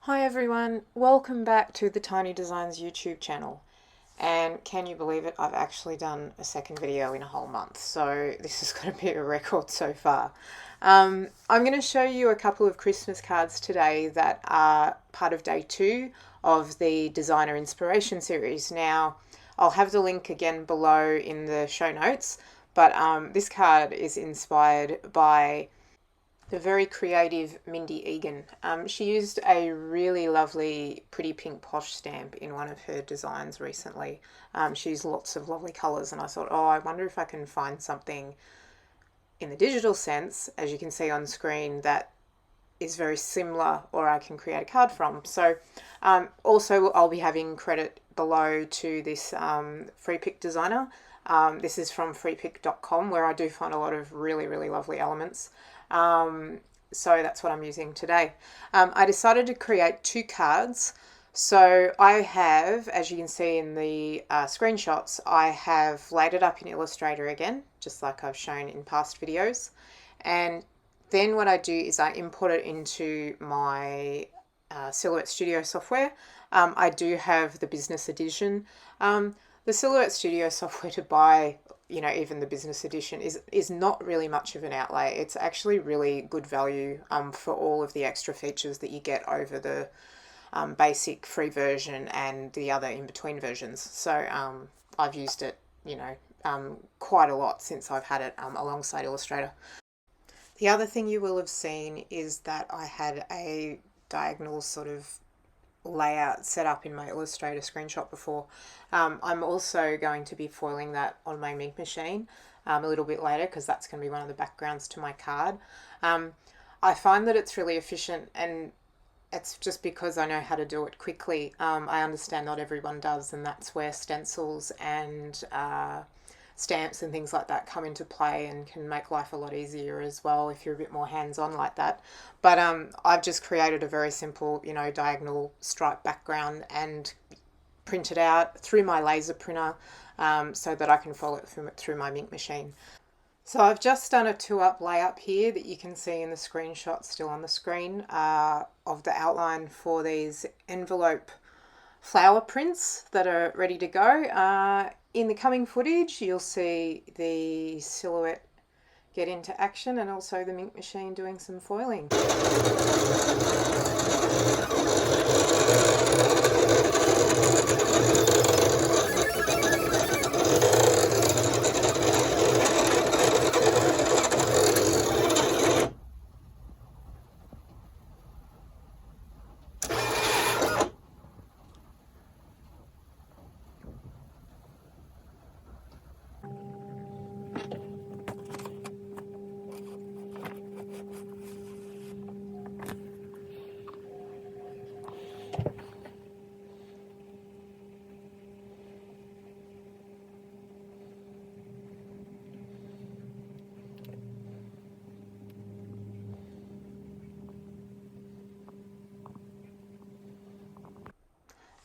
Hi everyone, welcome back to the Tiny Designs YouTube channel. And can you believe it, I've actually done a second video in a whole month, so this is going to be a record so far. I'm going to show you a couple of Christmas cards today that are part of day 2 of the Designer Inspiration series. Now, I'll have the link again below in the show notes, but this card is inspired by the very creative Mindy Eggen. She used a really lovely pretty pink posh stamp in one of her designs recently. She used lots of lovely colours, and I thought, oh, I wonder if I can find something in the digital sense, as you can see on screen, that is very similar or I can create a card from. So also I'll be having credit below to this Freepik designer. This is from freepik.com, where I do find a lot of really lovely elements. So that's what I'm using today. I decided to create 2 cards. So I have, as you can see in the screenshots, I have laid it up in Illustrator again, just like I've shown in past videos. And then what I do is I import it into my Silhouette Studio software. I do have the business edition. The Silhouette Studio software to buy, even the business edition is not really much of an outlay. It's actually really good value for all of the extra features that you get over the basic free version and the other in-between versions. So I've used it, quite a lot since I've had it alongside Illustrator. The other thing you will have seen is that I had a diagonal sort of layout set up in my Illustrator screenshot before. I'm also going to be foiling that on my ink machine a little bit later, because that's going to be one of the backgrounds to my card. I find that it's really efficient, and it's just because I know how to do it quickly. I understand not everyone does, and that's where stencils and stamps and things like that come into play and can make life a lot easier as well if you're a bit more hands-on like that. But I've just created a very simple, diagonal stripe background and printed out through my laser printer so that I can follow it through my ink machine. So I've just done a 2-up layup here that you can see in the screenshot still on the screen of the outline for these envelope flower prints that are ready to go. In the coming footage, you'll see the silhouette get into action, and also the ink machine doing some foiling.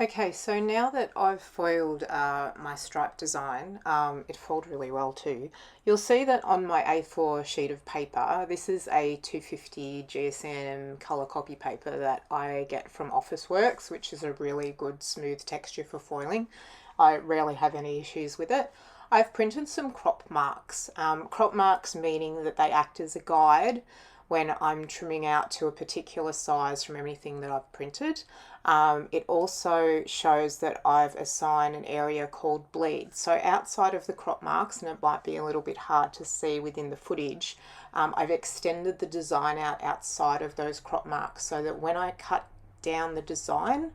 Okay, so now that I've foiled my stripe design, it foiled really well too. You'll see that on my A4 sheet of paper, this is a 250 GSM colour copy paper that I get from Officeworks, which is a really good smooth texture for foiling. I rarely have any issues with it. I've printed some crop marks. Crop marks meaning that they act as a guide when I'm trimming out to a particular size from anything that I've printed. It also shows that I've assigned an area called bleed. So outside of the crop marks, and it might be a little bit hard to see within the footage, I've extended the design out outside of those crop marks so that when I cut down the design,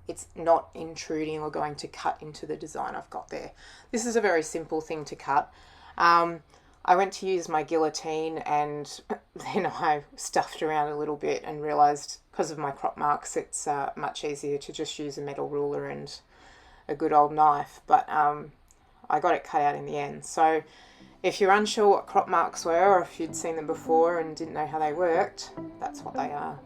it's not intruding or going to cut into the design I've got there. This is a very simple thing to cut. I went to use my guillotine, and then I stuffed around a little bit and realised because of my crop marks it's much easier to just use a metal ruler and a good old knife, but I got it cut out in the end. So if you're unsure what crop marks were, or if you'd seen them before and didn't know how they worked, that's what they are.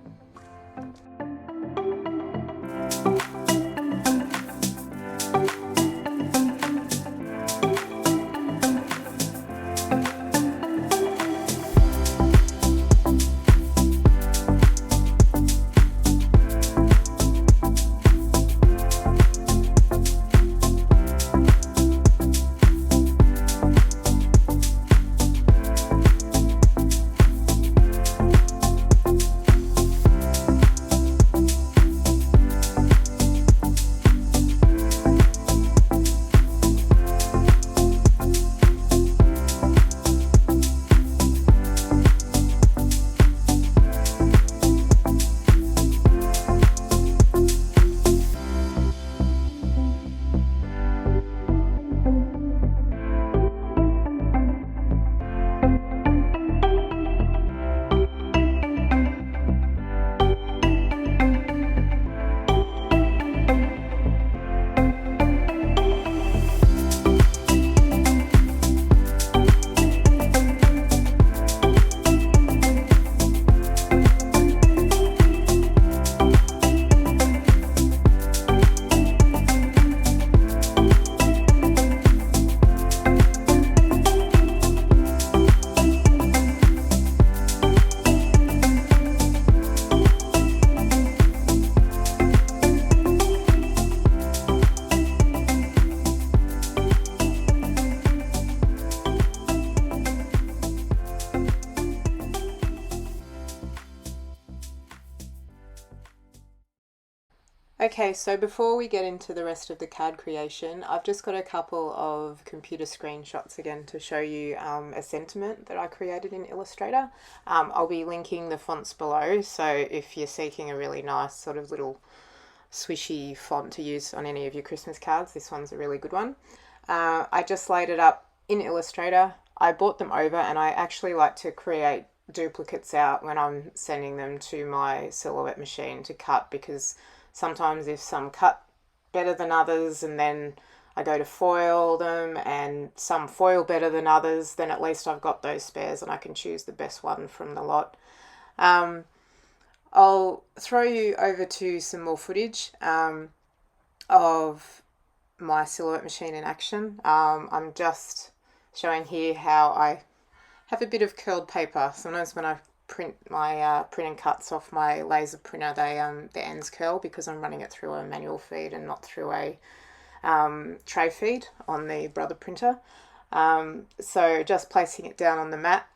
Okay, so before we get into the rest of the card creation, I've just got a couple of computer screenshots again to show you a sentiment that I created in Illustrator. I'll be linking the fonts below, so if you're seeking a really nice sort of little swishy font to use on any of your Christmas cards, this one's a really good one. I just laid it up in Illustrator. I bought them over, and I actually like to create duplicates out when I'm sending them to my silhouette machine to cut, because sometimes if some cut better than others and then I go to foil them and some foil better than others, then at least I've got those spares and I can choose the best one from the lot. I'll throw you over to some more footage of my silhouette machine in action. I'm just showing here how I have a bit of curled paper. Sometimes when I print my printing cuts off my laser printer, the ends curl because I'm running it through a manual feed and not through a tray feed on the Brother printer. So just placing it down on the mat,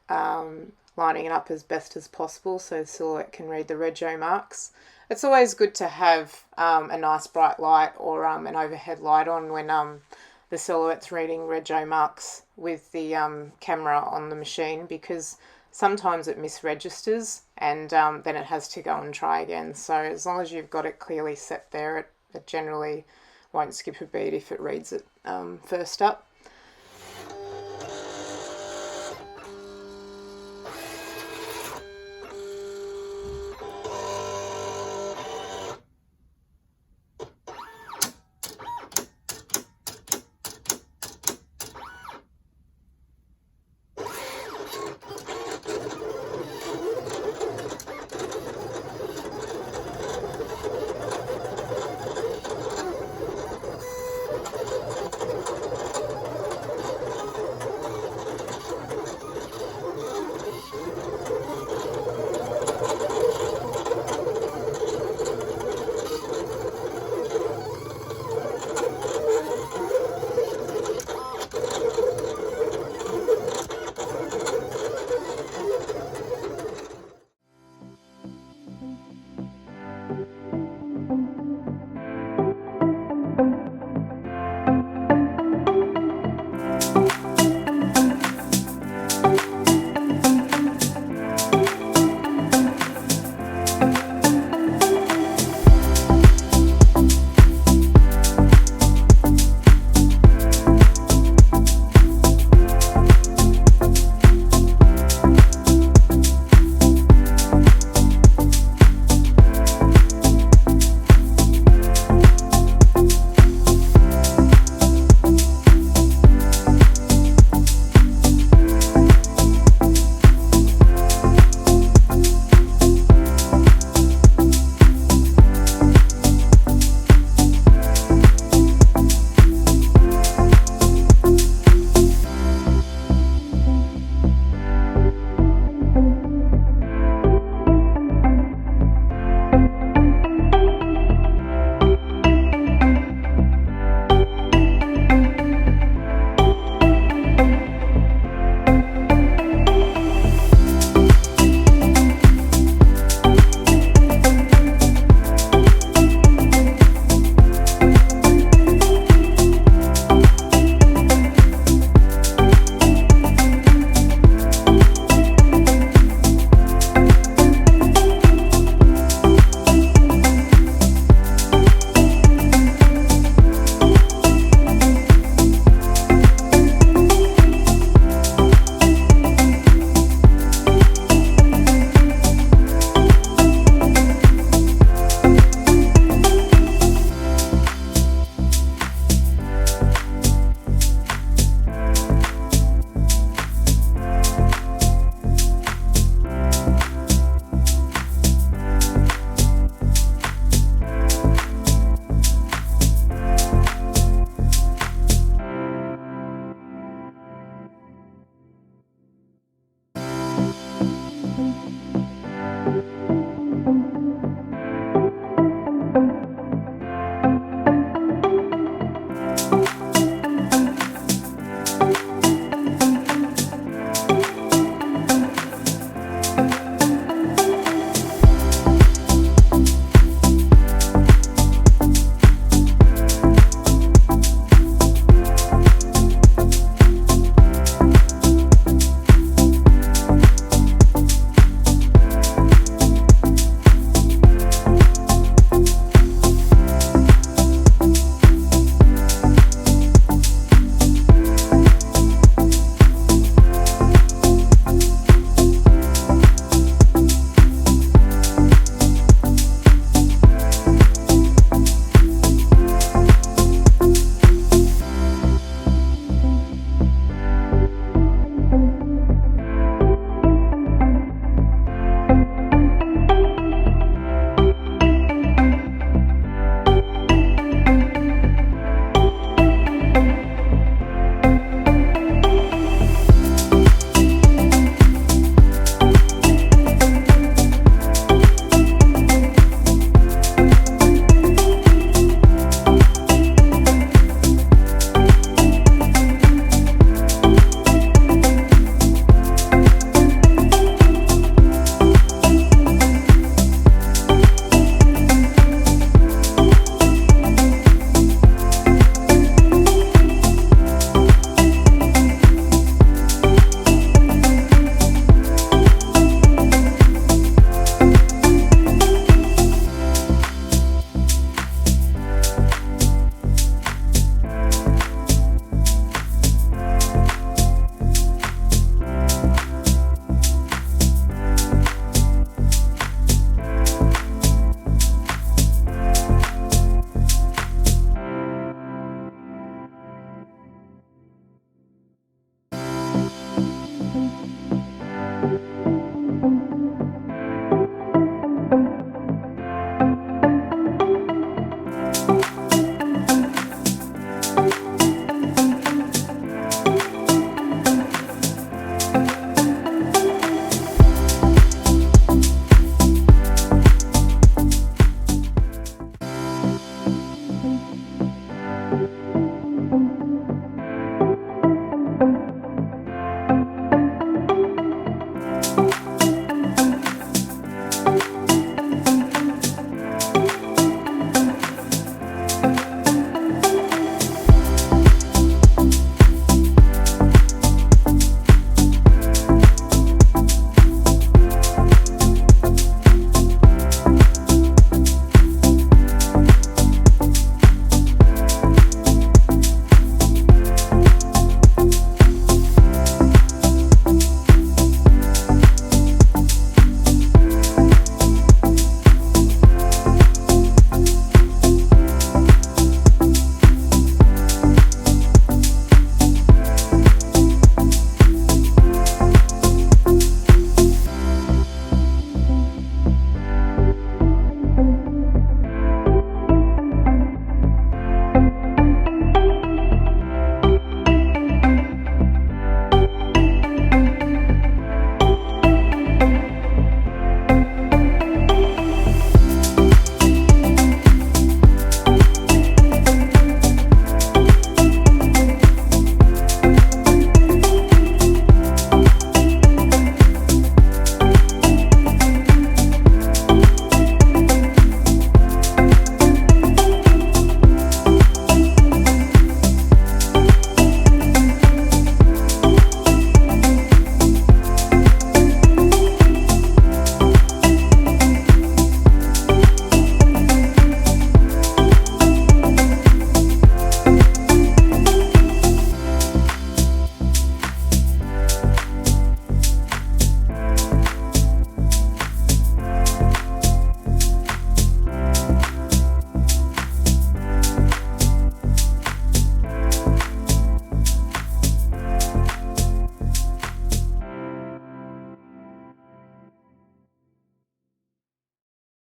lining it up as best as possible so the silhouette can read the rego marks. It's always good to have a nice bright light or an overhead light on when the silhouette's reading rego marks with the camera on the machine, because sometimes it misregisters and then it has to go and try again. So as long as you've got it clearly set there, it generally won't skip a beat if it reads it first up.